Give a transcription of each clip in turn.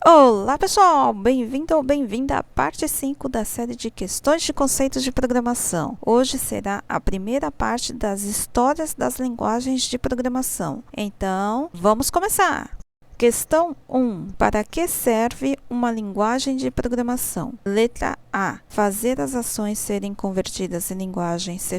Olá pessoal, bem-vindo ou bem-vinda à parte 5 da série de questões de conceitos de programação. Hoje será a primeira parte das histórias das linguagens de programação. Então, vamos começar! Questão 1. Para que serve uma linguagem de programação? Letra A. Fazer as ações serem convertidas em linguagem C#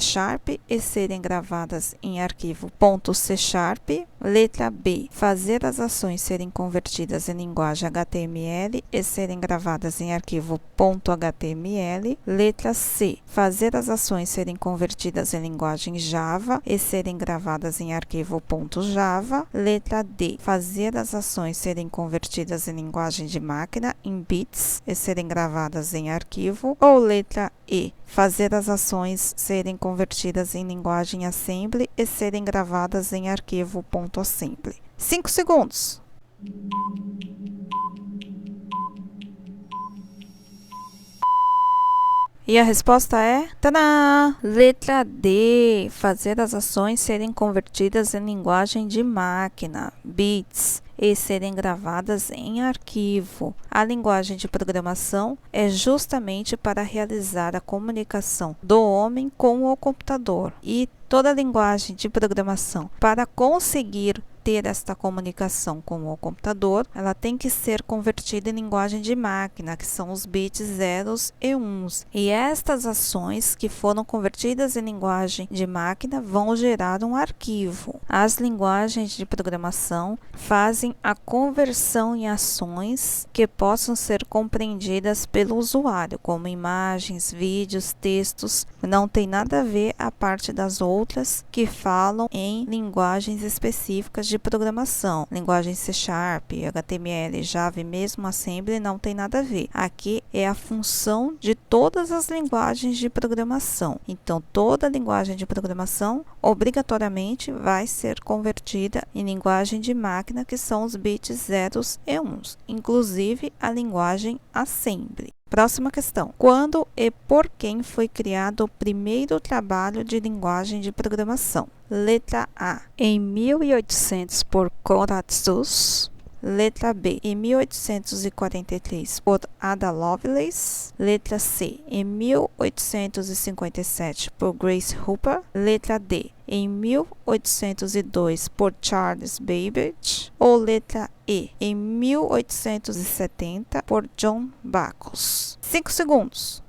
e serem gravadas em arquivo .c#. Letra B. Fazer as ações serem convertidas em linguagem HTML e serem gravadas em arquivo .html. Letra C. Fazer as ações serem convertidas em linguagem Java e serem gravadas em arquivo .java. Letra D. Fazer as ações serem convertidas em linguagem de máquina em bits e serem gravadas em arquivo. Ou letra E. Fazer as ações serem convertidas em linguagem assembly e serem gravadas em arquivo .assembly. 5 segundos. E a resposta é, tadã! Letra D. Fazer as ações serem convertidas em linguagem de máquina, bits, e serem gravadas em arquivo. A linguagem de programação é justamente para realizar a comunicação do homem com o computador. E toda linguagem de programação, para conseguir ter esta comunicação com o computador, ela tem que ser convertida em linguagem de máquina, que são os bits zeros e uns. E estas ações que foram convertidas em linguagem de máquina vão gerar um arquivo. As linguagens de programação fazem a conversão em ações que possam ser compreendidas pelo usuário, como imagens, vídeos, textos. Não tem nada a ver a parte das outras que falam em linguagens específicas de programação. Linguagem C#, HTML, Java e mesmo Assembly não tem nada a ver. Aqui é a função de todas as linguagens de programação. Então, toda linguagem de programação obrigatoriamente vai ser convertida em linguagem de máquina, que são os bits zeros e uns, inclusive a linguagem Assembly. Próxima questão. Quando e por quem foi criado o primeiro trabalho de linguagem de programação? Letra A. Em 1800 por Conrad Zuse. Letra B. Em 1843 por Ada Lovelace. Letra C. Em 1857 por Grace Hopper. Letra D. Em 1802 por Charles Babbage. Ou letra E. Em 1870 por John Backus. 5 segundos.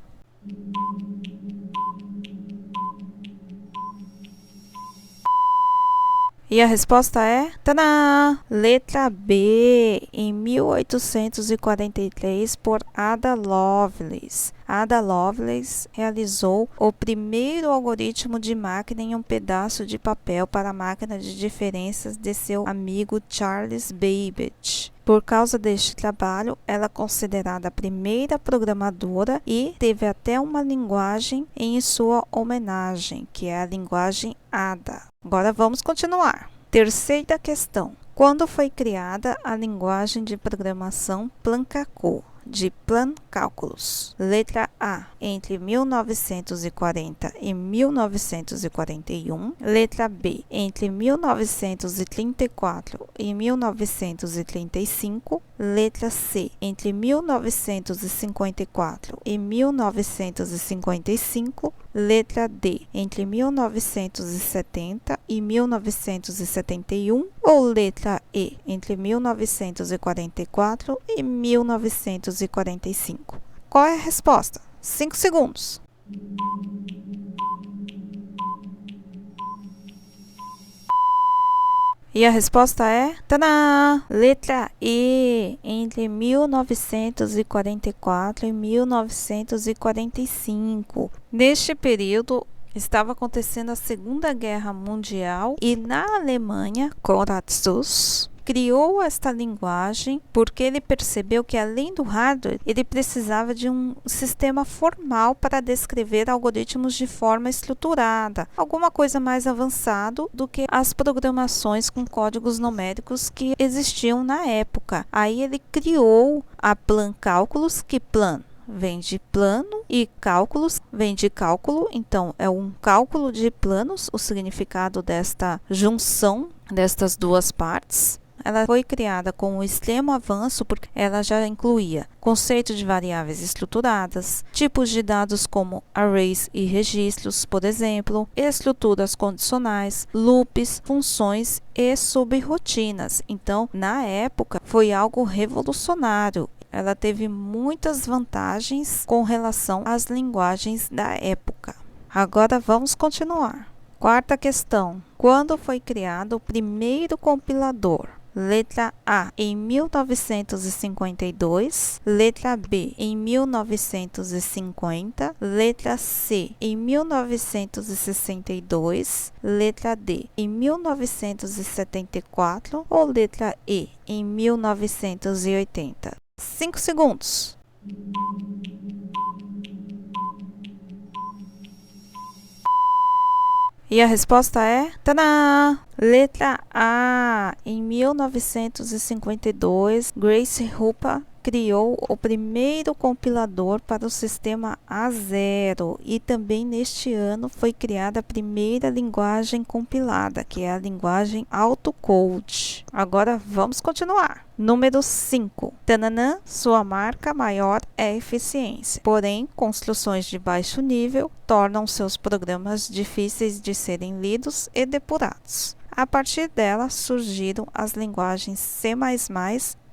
E a resposta é, tadã! Letra B, em 1843 por Ada Lovelace. Ada Lovelace realizou o primeiro algoritmo de máquina em um pedaço de papel para a máquina de diferenças de seu amigo Charles Babbage. Por causa deste trabalho, ela é considerada a primeira programadora e teve até uma linguagem em sua homenagem, que é a linguagem Ada. Agora vamos continuar. Terceira questão. Quando foi criada a linguagem de programação Plancaco, de Plan Calculus? Letra A. Entre 1940 e 1941. Letra B. Entre 1934 e 1935. Letra C. Entre 1954 e 1955. Letra D. Entre 1970 e 1971. Ou letra E. Entre 1944 e 1945. Qual é a resposta? 5 segundos. E a resposta é, tadã! Letra E, entre 1944 e 1945. Neste período, estava acontecendo a Segunda Guerra Mundial e na Alemanha, Conrad Zuse criou esta linguagem porque ele percebeu que, além do hardware, ele precisava de um sistema formal para descrever algoritmos de forma estruturada, alguma coisa mais avançado do que as programações com códigos numéricos que existiam na época. Aí ele criou a Plan Calculus, que Plan vem de plano e cálculos vem de cálculo, então é um cálculo de planos, o significado desta junção destas duas partes. ela foi criada com um extremo avanço porque ela já incluía conceito de variáveis estruturadas, tipos de dados como arrays e registros, por exemplo, estruturas condicionais, loops, funções e subrrotinas. Então, na época, foi algo revolucionário. Ela teve muitas vantagens com relação às linguagens da época. Agora vamos continuar. Quarta questão. Quando foi criado o primeiro compilador? Letra A, em 1952. Letra B, em 1950. Letra C, em 1962. Letra D, em 1974. Ou letra E, em 1980? 5 segundos. E a resposta é... Tadã! Letra A. Em 1952, Grace Hopper criou o primeiro compilador para o sistema A0 e também neste ano foi criada a primeira linguagem compilada, que é a linguagem AutoCode. Agora vamos continuar. Número 5. Tananã, sua marca maior é eficiência. Porém, construções de baixo nível tornam seus programas difíceis de serem lidos e depurados. A partir dela surgiram as linguagens C++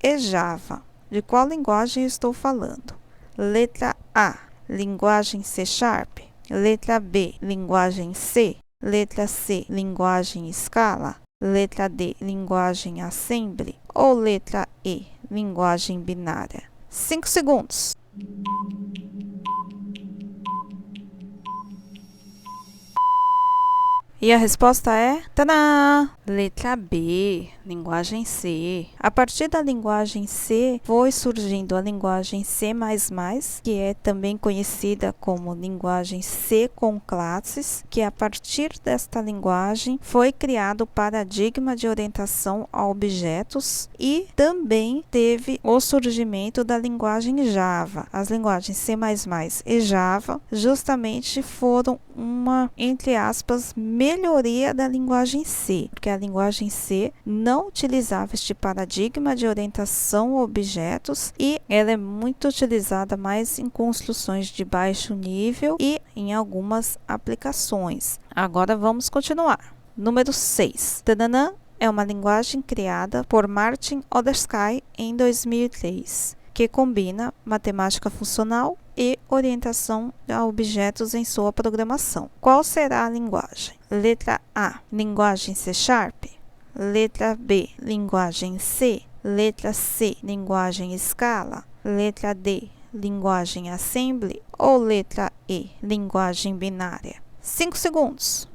e Java. De qual linguagem estou falando? Letra A, linguagem C#. Letra B, linguagem C. Letra C, linguagem Scala. Letra D, linguagem Assembly. Ou letra E, linguagem binária? 5 segundos. E a resposta é... Tadã! Letra B, linguagem C. A partir da linguagem C, foi surgindo a linguagem C++, que é também conhecida como linguagem C com classes, que a partir desta linguagem foi criado o paradigma de orientação a objetos e também teve o surgimento da linguagem Java. As linguagens C++ e Java justamente foram uma, entre aspas, melhoria da linguagem C, porque a linguagem C não utilizava este paradigma de orientação a objetos e ela é muito utilizada mais em construções de baixo nível e em algumas aplicações. Agora vamos continuar. Número 6. Tananã é uma linguagem criada por Martin Odersky em 2003, que combina matemática funcional e orientação a objetos em sua programação. Qual será a linguagem? Letra A, linguagem C#. Letra B, linguagem C. Letra C, linguagem Scala. Letra D, linguagem Assembly. Ou letra E, linguagem binária? 5 segundos.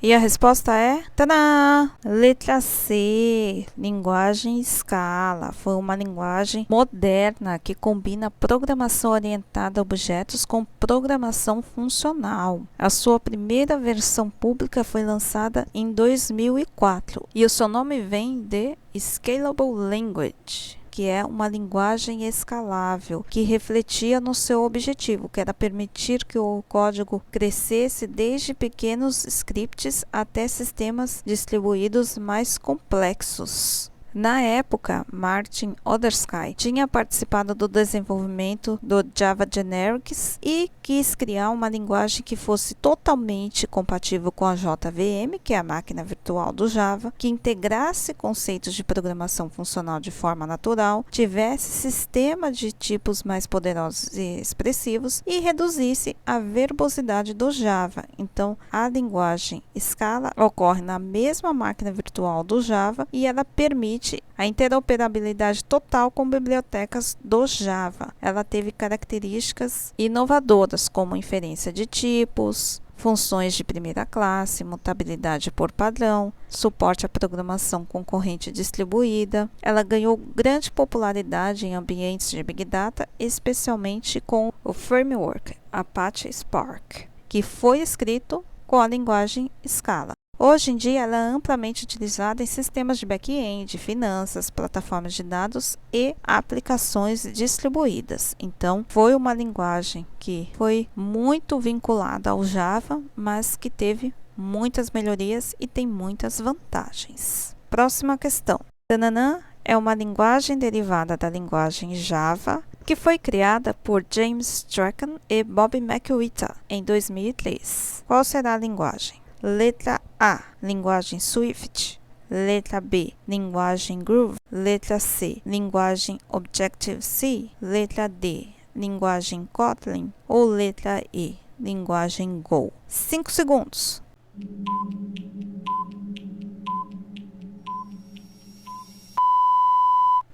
E a resposta é... Tadã! Letra C, linguagem Scala. Foi uma linguagem moderna que combina programação orientada a objetos com programação funcional. A sua primeira versão pública foi lançada em 2004 e o seu nome vem de Scalable Language, que é uma linguagem escalável, que refletia no seu objetivo, que era permitir que o código crescesse desde pequenos scripts até sistemas distribuídos mais complexos. Na época, Martin Odersky tinha participado do desenvolvimento do Java Generics e quis criar uma linguagem que fosse totalmente compatível com a JVM, que é a máquina virtual do Java, que integrasse conceitos de programação funcional de forma natural, tivesse sistema de tipos mais poderosos e expressivos e reduzisse a verbosidade do Java. Então, a linguagem Scala ocorre na mesma máquina virtual do Java e ela permite a interoperabilidade total com bibliotecas do Java. Ela teve características inovadoras como inferência de tipos, funções de primeira classe, mutabilidade por padrão, suporte à programação concorrente distribuída. Ela ganhou grande popularidade em ambientes de Big Data, especialmente com o framework Apache Spark, que foi escrito com a linguagem Scala. Hoje em dia, ela é amplamente utilizada em sistemas de back-end, finanças, plataformas de dados e aplicações distribuídas. Então, foi uma linguagem que foi muito vinculada ao Java, mas que teve muitas melhorias e tem muitas vantagens. Próxima questão. Tananã é uma linguagem derivada da linguagem Java, que foi criada por James Strachan e Bob McWhirter em 2003. Qual será a linguagem? Letra A, linguagem Swift. Letra B, linguagem Groove. Letra C, linguagem Objective-C. Letra D, linguagem Kotlin. Ou letra E, linguagem Go. 5 segundos.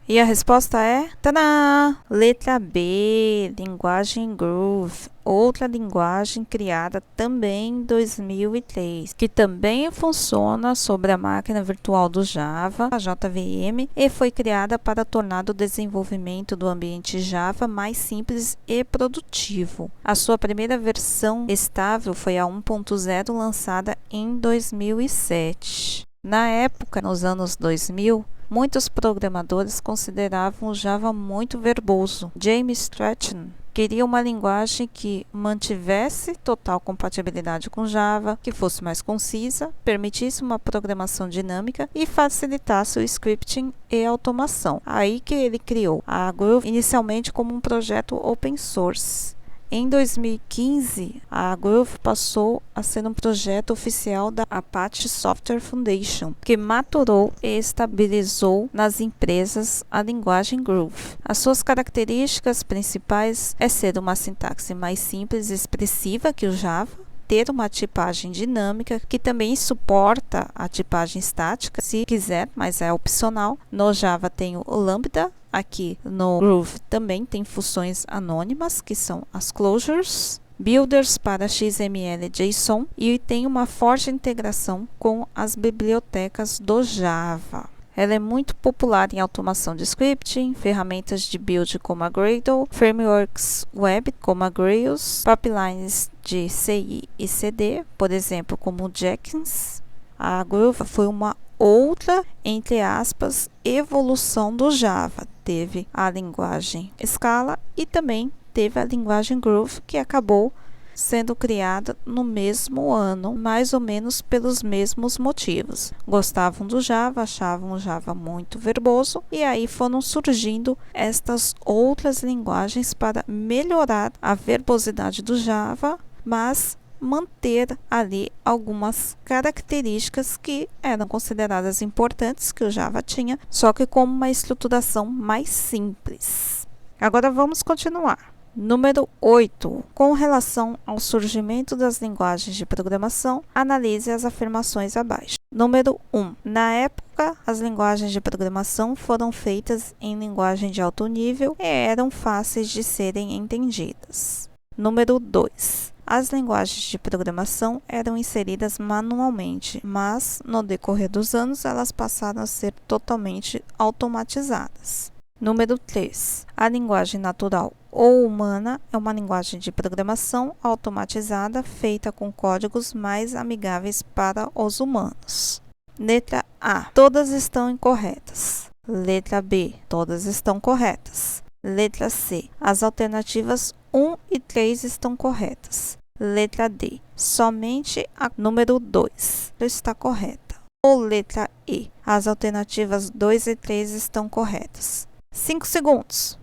E a resposta é, tadã! Letra B, linguagem Groove, outra linguagem criada também em 2003, que também funciona sobre a máquina virtual do Java, a JVM, e foi criada para tornar o desenvolvimento do ambiente Java mais simples e produtivo. A sua primeira versão estável foi a 1.0, lançada em 2007. Na época, nos anos 2000, muitos programadores consideravam o Java muito verboso. James Strachan queria uma linguagem que mantivesse total compatibilidade com Java, que fosse mais concisa, permitisse uma programação dinâmica e facilitasse o scripting e automação. Aí que ele criou a Groove inicialmente como um projeto open source. Em 2015, a Groove passou a ser um projeto oficial da Apache Software Foundation, que maturou e estabilizou nas empresas a linguagem Groove. As suas características principais é ser uma sintaxe mais simples e expressiva que o Java, ter uma tipagem dinâmica, que também suporta a tipagem estática, se quiser, mas é opcional. No Java tem o Lambda. Aqui no Groove também tem funções anônimas, que são as closures, builders para XML e JSON, e tem uma forte integração com as bibliotecas do Java. Ela é muito popular em automação de scripting, ferramentas de build como a Gradle, frameworks web como a Grails, pipelines de CI e CD, por exemplo, como o Jenkins. A Groove foi uma outra, entre aspas, evolução do Java. Teve a linguagem Scala e também teve a linguagem Groove, que acabou sendo criada no mesmo ano, mais ou menos pelos mesmos motivos. Gostavam do Java, achavam o Java muito verboso, e aí foram surgindo estas outras linguagens para melhorar a verbosidade do Java, mas manter ali algumas características que eram consideradas importantes que o Java tinha, só que com uma estruturação mais simples. Agora vamos continuar. Número 8. Com relação ao surgimento das linguagens de programação, analise as afirmações abaixo. Número 1. Na época, as linguagens de programação foram feitas em linguagem de alto nível e eram fáceis de serem entendidas. Número 2. As linguagens de programação eram inseridas manualmente, mas, no decorrer dos anos, elas passaram a ser totalmente automatizadas. Número 3. A linguagem natural ou humana é uma linguagem de programação automatizada feita com códigos mais amigáveis para os humanos. Letra A. Todas estão incorretas. Letra B. Todas estão corretas. Letra C. As alternativas 1 e 3 estão corretas. Letra D. Somente a número 2 está correta. Ou letra E. As alternativas 2 e 3 estão corretas. 5 segundos.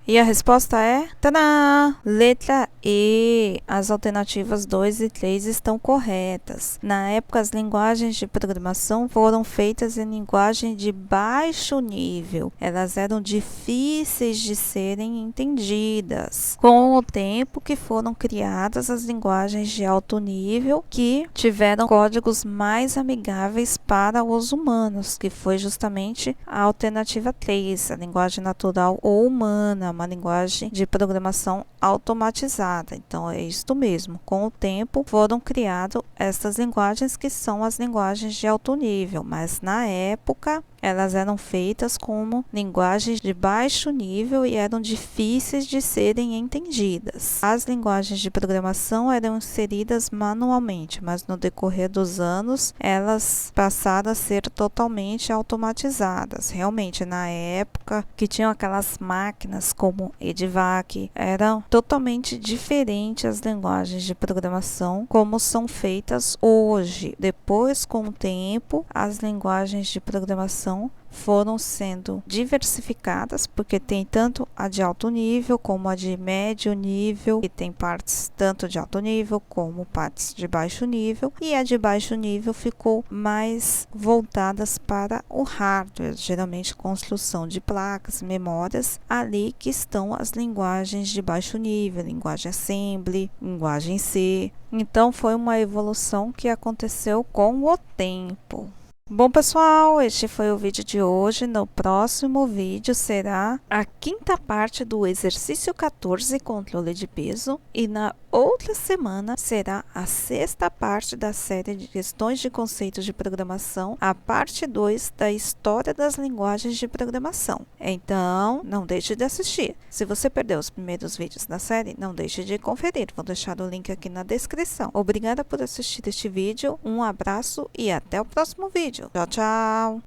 E a resposta é, tadã! Letra E. As alternativas 2 e 3 estão corretas. Na época, as linguagens de programação foram feitas em linguagem de baixo nível. Elas eram difíceis de serem entendidas. Com o tempo que foram criadas as linguagens de alto nível, que tiveram códigos mais amigáveis para os humanos, que foi justamente a alternativa 3, a linguagem natural ou humana, uma linguagem de programação automatizada. Então, é isto mesmo. Com o tempo, foram criadas essas linguagens que são as linguagens de alto nível, mas na época elas eram feitas como linguagens de baixo nível e eram difíceis de serem entendidas. As linguagens de programação eram inseridas manualmente, mas no decorrer dos anos elas passaram a ser totalmente automatizadas. Realmente, na época que tinham aquelas máquinas como EDVAC, eram totalmente diferentes as linguagens de programação como são feitas hoje. Depois, com o tempo, as linguagens de programação foram sendo diversificadas, porque tem tanto a de alto nível como a de médio nível, e tem partes tanto de alto nível como partes de baixo nível, e a de baixo nível ficou mais voltadas para o hardware, geralmente construção de placas, memórias, ali que estão as linguagens de baixo nível, linguagem Assembly, linguagem C. Então foi uma evolução que aconteceu com o tempo. Bom, pessoal, este foi o vídeo de hoje. No próximo vídeo será a quinta parte do exercício 14, controle de peso, e na outra semana será a sexta parte da série de questões de conceitos de programação, a parte 2 da história das linguagens de programação. Então, não deixe de assistir. Se você perdeu os primeiros vídeos da série, não deixe de conferir. Vou deixar o link aqui na descrição. Obrigada por assistir este vídeo, um abraço e até o próximo vídeo. Tchau, tchau!